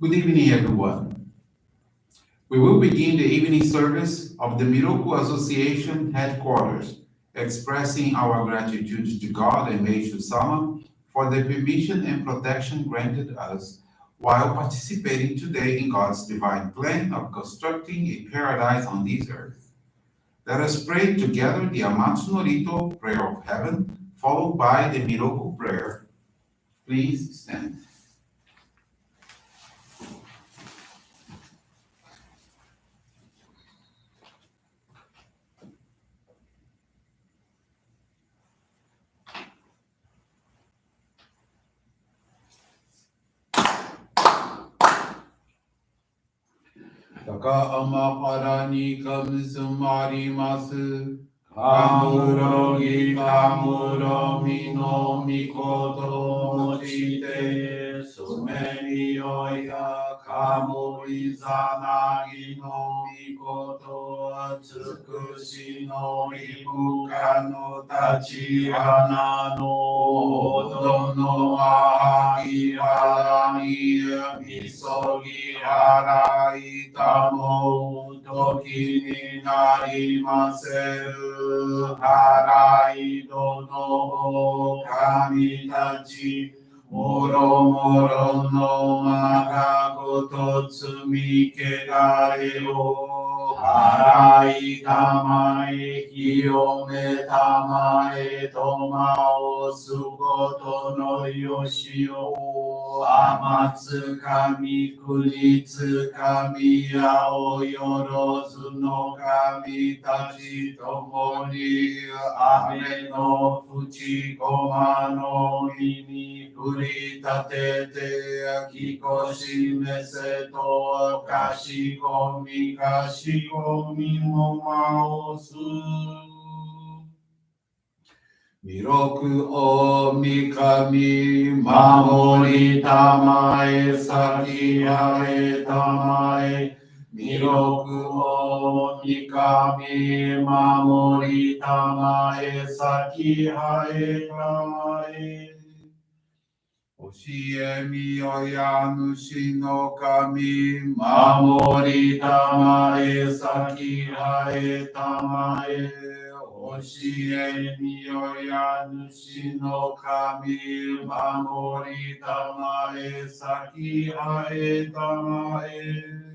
Good evening, everyone. We will begin the evening service of the Miroku Association headquarters, expressing our gratitude to God and Meishu-sama for the permission and protection granted us while participating today in God's divine plan of constructing a paradise on this earth. Let us pray together the Amatsu-Norito Prayer of Heaven, followed by the Miroku Prayer. Please stand. 高天原にかむすまります。かむろぎかむろみのみこともちて、すめにおやかむいざなぎのみことつくしのりぶかの立ち花のおどのあぎはらにみそぎはらいたも時になりませる。はらいどの神たちもろもろのまがごと罪けがれを払いたまえ清めたまえとまおすことのよしを天つかみ国つかみやおよろずの神たちともに雨のふちこまの実に降り立ててきこしめせとかしこみもまおす。弥勒おみかみ守りたまえ先あえたまえ弥勒おみかみ守りたまえ先あえたまえ教えみよや主の神守りたまえ先あえたまえ教えみよや主の神守りたまえ先あえたまえ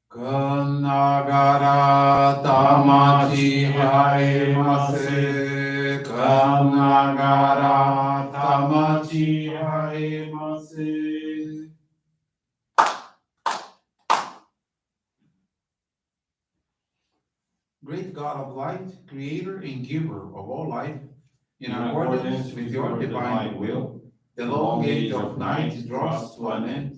かながらたまちはえませ。かながらたまちはえませ。Great God of light, creator and giver of all life, in accordance with your divine will, the long age of night draws to an end.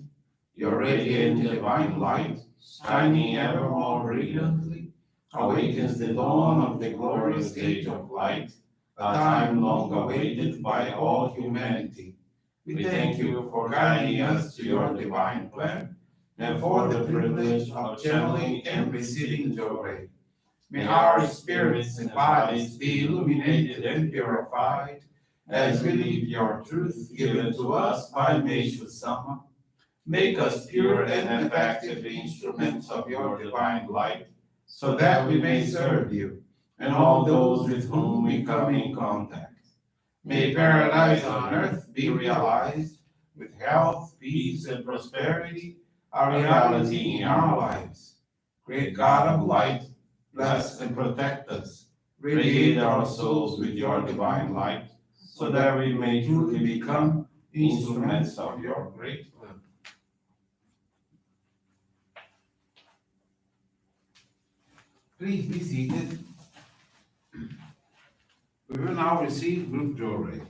Your radiant divine light, shining ever more brilliantly, awakens the dawn of the glorious age of light, a time long awaited by all humanity. We thank you for guiding us to your divine plan and for the privilege of channeling and receiving Johrei. May our spirits and bodies be illuminated and purified as we live your truth given to us by Meishu-sama. Make us pure and effective instruments of your divine light, so that we may serve you and all those with whom we come in contact. May paradise on earth be realized with health, peace, and prosperity, a reality in our lives. Great God of light, bless and protect us. Radiate our souls with your divine light, so that we may truly become instruments of your great will. Please be seated. We will now receive group Johrei.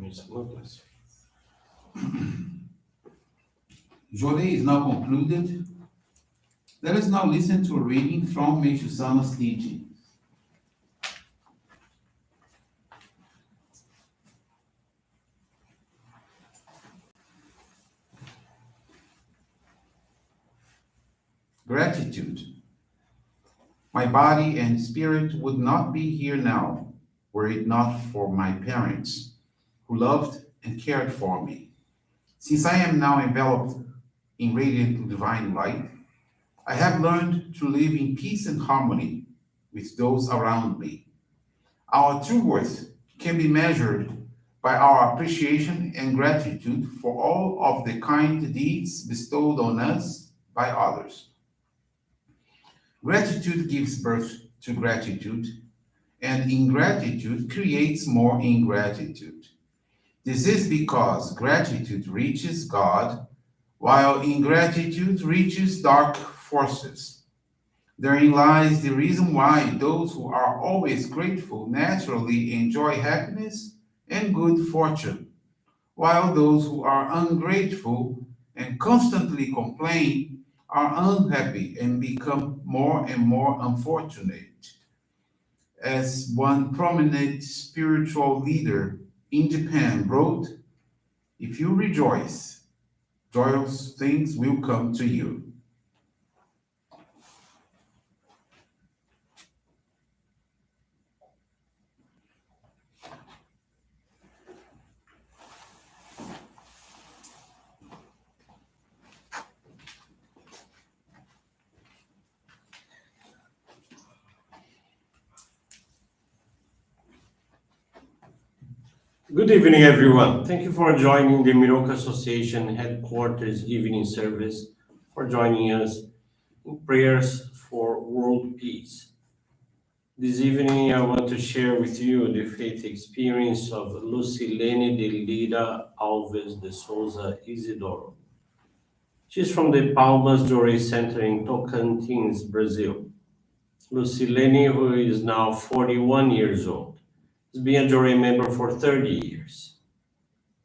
Bless Johrei is now concluded. Let us now listen to a reading from Meishu-sama's teaching. Gratitude. My body and spirit would not be here now were it not for my parents, who loved and cared for me. Since I am now enveloped in radiant divine light, I have learned to live in peace and harmony with those around me. Our true worth can be measured by our appreciation and gratitude for all of the kind deeds bestowed on us by others. Gratitude gives birth to gratitude, and ingratitude creates more ingratitude. This is because gratitude reaches God, while ingratitude reaches dark forces. Therein lies the reason why those who are always grateful naturally enjoy happiness and good fortune, while those who are ungrateful and constantly complain are unhappy and become more and more unfortunate. As one prominent spiritual leader in Japan wrote, if you rejoice, joyous things will come to you. Good evening, everyone. Thank you for joining the Miroku Association headquarters evening service, for joining us in prayers for world peace. This evening, I want to share with you the faith experience of Lucilene de Lira Alves de Souza Isidoro. She's from the Palmas Johrei Center in Tocantins, Brazil. Lucilene, who is now 41 years old, has been a Johrei member for 30 years.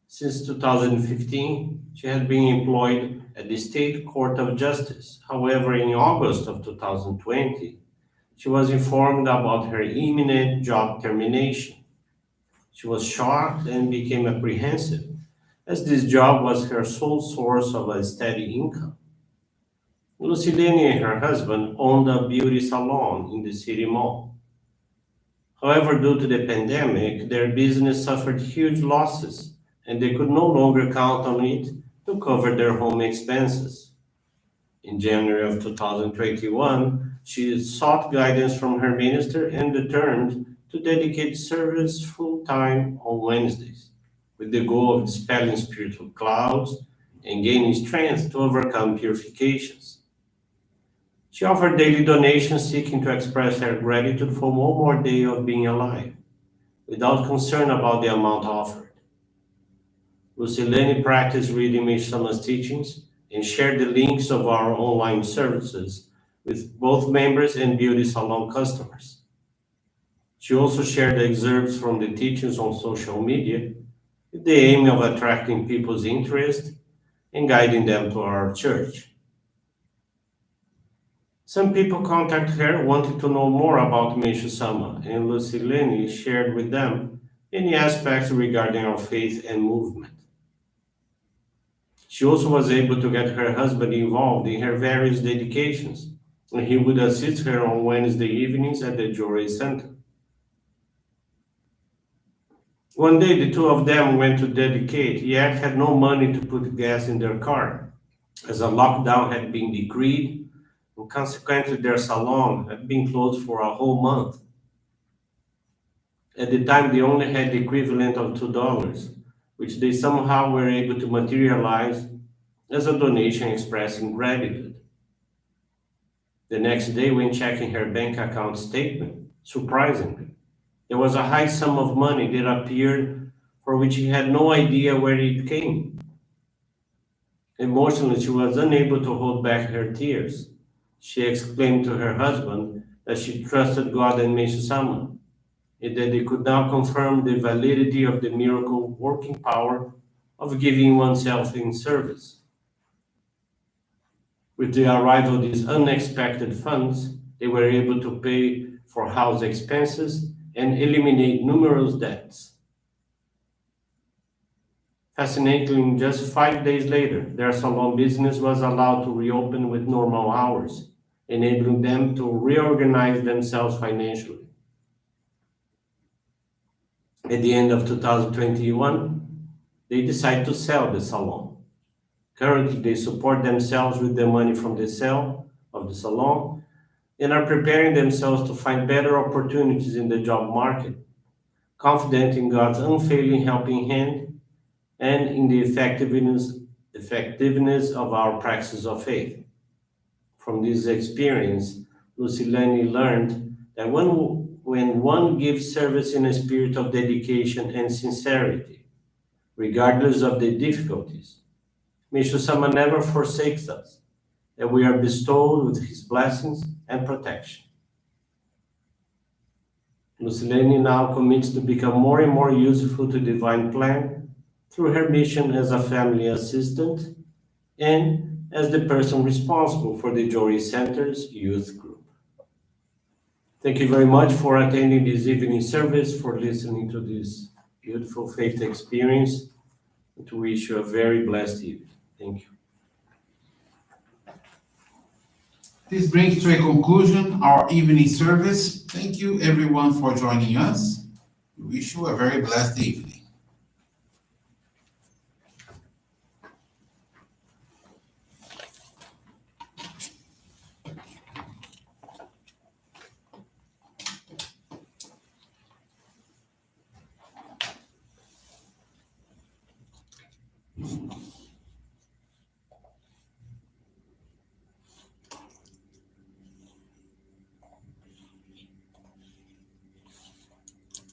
Since 2015, she had been employed at the State Court of Justice. However, in August of 2020, she was informed about her imminent job termination. She was shocked and became apprehensive, as this job was her sole source of a steady income. Lucilene and her husband owned a beauty salon in the city mall. However, due to the pandemic, their business suffered huge losses, and they could no longer count on it to cover their home expenses. In January of 2021, she sought guidance from her minister and determined to dedicate service full time on Wednesdays, with the goal of dispelling spiritual clouds and gaining strength to overcome purifications. She offered daily donations seeking to express her gratitude for one more day of being alive, without concern about the amount offered. Lucilene practiced reading Meishu-sama's teachings and shared the links of our online services with both members and beauty salon customers. She also shared excerpts from the teachings on social media with the aim of attracting people's interest and guiding them to our church. Some people contacted her wanting to know more about Meishu-sama, and Lucilene shared with them many aspects regarding our faith and movement. She also was able to get her husband involved in her various dedications, and he would assist her on Wednesday evenings at the Johrei Center. One day, the two of them went to dedicate, yet had no money to put gas in their car, as a lockdown had been decreed, and consequently their salon had been closed for a whole month. At the time, they only had the equivalent of $2, which they somehow were able to materialize as a donation expressing gratitude. The next day, when checking her bank account statement, surprisingly, there was a high sum of money that appeared for which she had no idea where it came. Emotionally, she was unable to hold back her tears. She exclaimed to her husband that she trusted God and Meishu-sama. and that they could now confirm the validity of the miracle working power of giving oneself in service. With the arrival of these unexpected funds, they were able to pay for house expenses and eliminate numerous debts. Fascinatingly, just 5 days later, their salon business was allowed to reopen with normal hours, enabling them to reorganize themselves financially. At the end of 2021, they decided to sell the salon. Currently, they support themselves with the money from the sale of the salon and are preparing themselves to find better opportunities in the job market, confident in God's unfailing helping hand and in the effectiveness of our practice of faith. From this experience, Lucilene learned that when one gives service in a spirit of dedication and sincerity, regardless of the difficulties, Meishu-sama never forsakes us, that we are bestowed with his blessings and protection. Lucilene now commits to become more and more useful to the divine plan through her mission as a family assistant and as the person responsible for the Johrei Center's youth group. Thank you very much for attending this evening service, for listening to this beautiful faith experience, and to wish you a very blessed evening. Thank you. This brings to a conclusion our evening service. Thank you everyone for joining us. We wish you a very blessed evening.